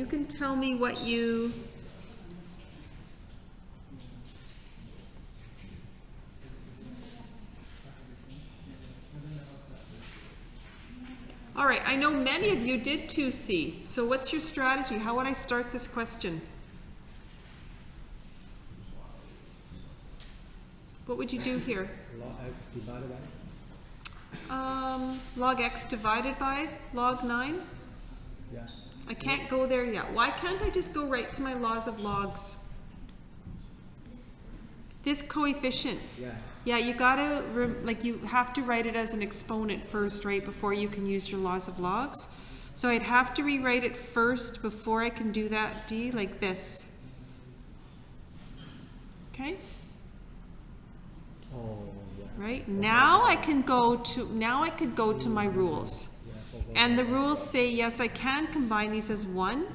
can tell me what you... All right, I know many of you did 2C. So what's your strategy? How would I start this question? What would you do here? Log x divided by? Log x divided by log 9? Yeah. I can't go there yet. Why can't I just go right to my laws of logs? This coefficient. Yeah. Yeah, you gotta, you have to write it as an exponent first, right, before you can use your laws of logs. So I'd have to rewrite it first before I can do that, D, like this. Okay? Oh, yeah. Right? Now I could go to my rules. And the rules say, yes, I can combine these as one.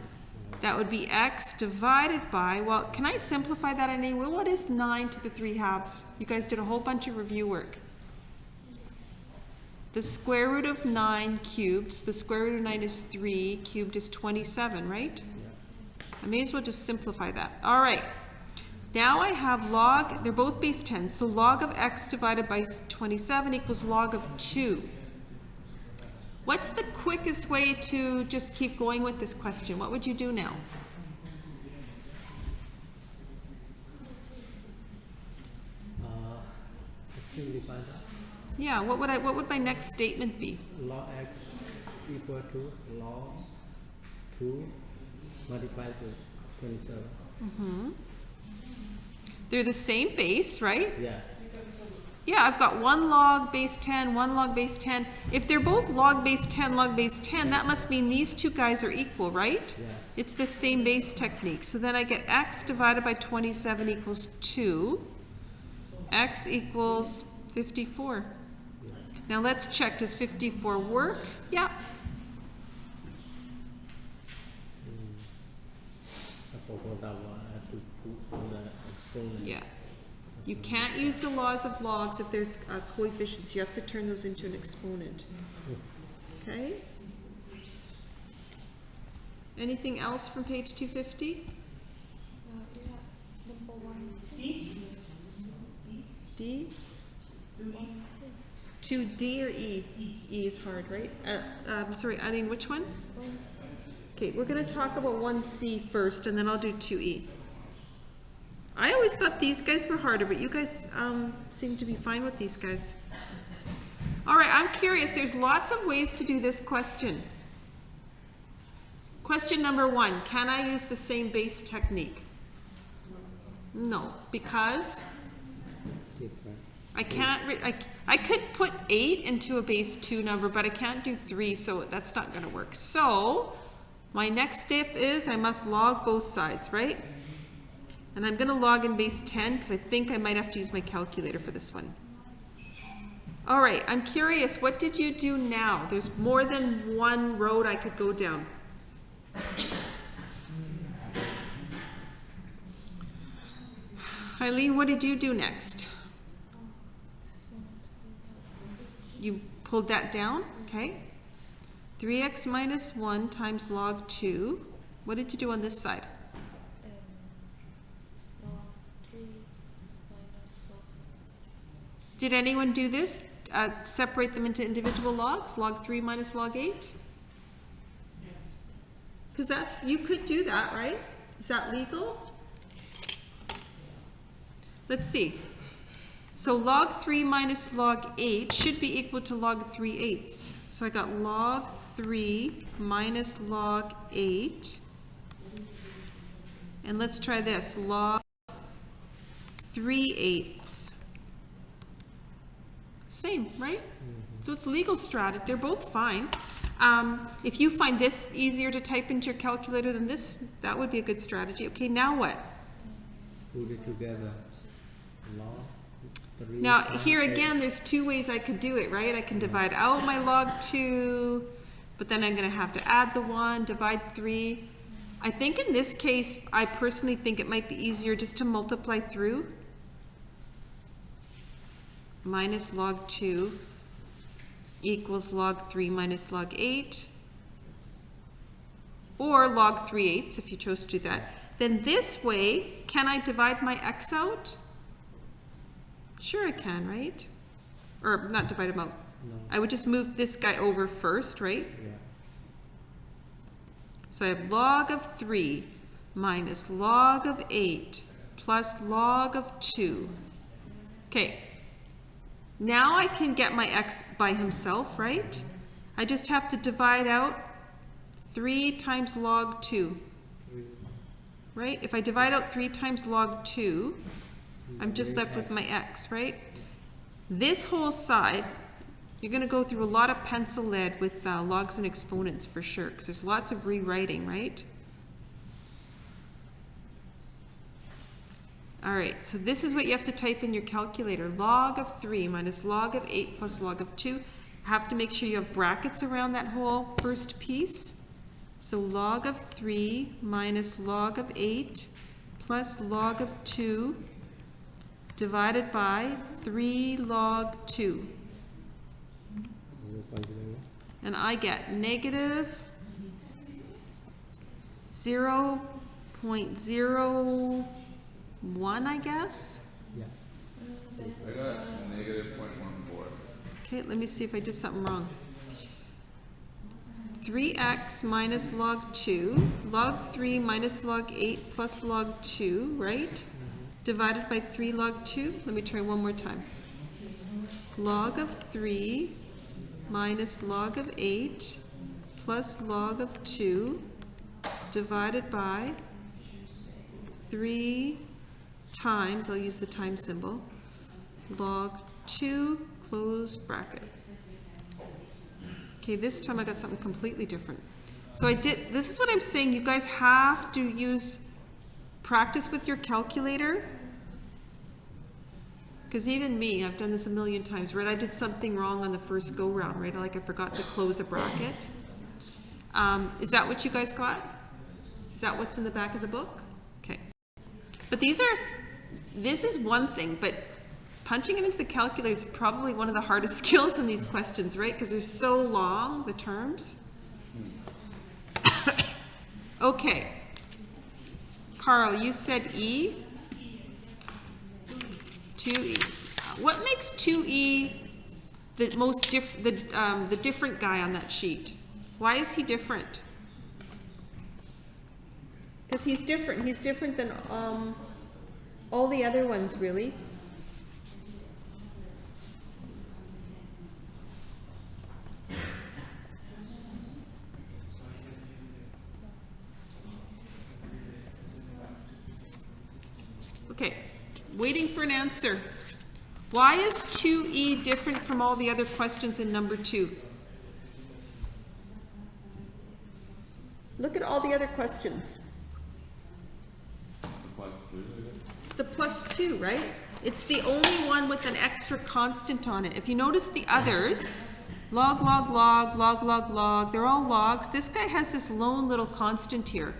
That would be x divided by, well, can I simplify that any way? What is 9 to the 3 halves? You guys did a whole bunch of review work. The square root of 9 cubed, the square root of 9 is 3, cubed is 27, right? I may as well just simplify that. All right. Now I have log, they're both base 10, so log of x divided by 27 equals log of 2. What's the quickest way to just keep going with this question? What would you do now? Simplify that. Yeah, what would my next statement be? Log x equal to log 2 multiplied by 27. Mm-hmm. They're the same base, right? Yeah. Yeah, I've got one log base 10, one log base 10. If they're both log base 10, that must mean these two guys are equal, right? Yes. It's the same base technique. So then I get x divided by 27 equals 2. X equals 54. Now let's check, does 54 work? Yeah. I forgot that one. I have to put the exponent. Yeah. You can't use the laws of logs if there's coefficients. You have to turn those into an exponent. Okay? Anything else from page 250? D? 2D or E? E is hard, right? Sorry, Eileen, which one? Okay, we're going to talk about 1C first, and then I'll do 2E. I always thought these guys were harder, but you guys seem to be fine with these guys. All right, I'm curious. There's lots of ways to do this question. Question number 1, can I use the same base technique? No, because I can't, I could put 8 into a base 2 number, but I can't do 3, so that's not going to work. So my next step is I must log both sides, right? And I'm going to log in base 10 because I think I might have to use my calculator for this one. All right, I'm curious, what did you do now? There's more than one road I could go down. Eileen, what did you do next? You pulled that down, okay? 3x minus 1 times log 2. What did you do on this side? Did anyone do this? Separate them into individual logs, log 3 minus log 8? Because you could do that, right? Is that legal? Let's see. So log 3 minus log 8 should be equal to log 3/8. So I got log 3 minus log 8. And let's try this, log 3/8. Same, right? So it's legal strategy. They're both fine. If you find this easier to type into your calculator than this, that would be a good strategy. Okay, now what? Put it together. Log 3. Now here again, there's 2 ways I could do it, right? I can divide out my log 2, but then I'm going to have to add the 1, divide 3. I think in this case, I personally think it might be easier just to multiply through. Minus log 2 equals log 3 minus log 8. or log 3/8 if you chose to do that. Then this way, can I divide my x out? Sure I can, right? Or not divide them out. No. I would just move this guy over first, right? Yeah. So I have log of 3 minus log of 8 plus log of 2. Okay. Now I can get my x by himself, right? I just have to divide out 3 times log 2. Right? If I divide out 3 times log 2, I'm just left with my x, right? This whole side, you're going to go through a lot of pencil lead with logs and exponents for sure, because there's lots of rewriting, right? All right, so this is what you have to type in your calculator. Log of 3 minus log of 8 plus log of 2. Have to make sure you have brackets around that whole first piece. So log of 3 minus log of 8 plus log of 2 divided by 3 log 2. 0.01. And I get negative 0.01, I guess. Yeah. I got negative 0.14. Okay, let me see if I did something wrong. 3x minus log 2, log 3 minus log 8 plus log 2, right? Divided by 3 log 2. Let me try one more time. Log of 3 minus log of 8 plus log of 2 divided by 3 times, I'll use the time symbol, log 2, close bracket. Okay, this time I got something completely different. So this is what I'm saying, you guys have to practice with your calculator. Because even me, I've done this a million times, right? I did something wrong on the first go round, right? Like I forgot to close a bracket. Is that what you guys got? Is that what's in the back of the book? Okay. But this is one thing, but punching it into the calculator is probably one of the hardest skills in these questions, right? Because they're so long, the terms. Okay. Carl, you said E? 2E. What makes 2E the the different guy on that sheet? Why is he different? Because he's different. He's different than all the other ones, really. Okay, waiting for an answer. Why is 2E different from all the other questions in number 2? Look at all the other questions. The plus 2, right? It's the only one with an extra constant on it. If you notice the others, log, log, log, log, log, log, they're all logs. This guy has this lone little constant here.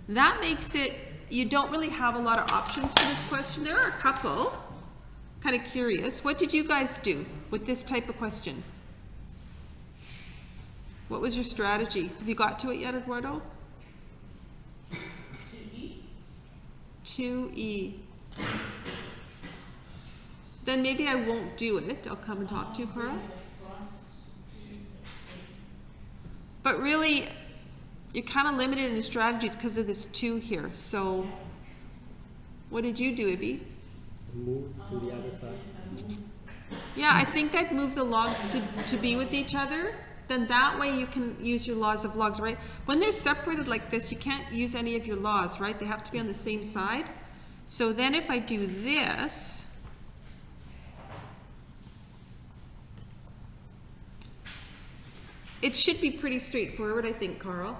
That makes it, you don't really have a lot of options for this question. There are a couple. Kind of curious. What did you guys do with this type of question? What was your strategy? Have you got to it yet, Eduardo? 2E. Then maybe I won't do it. I'll come and talk to you, Carl. But really, you're kind of limited in strategies because of this 2 here. So, what did you do, Ibby? Move to the other side. Yeah, I think I'd move the logs to be with each other. Then that way you can use your laws of logs, right? When they're separated like this, you can't use any of your laws, right? They have to be on the same side. So then if I do this, it should be pretty straightforward, I think, Carl.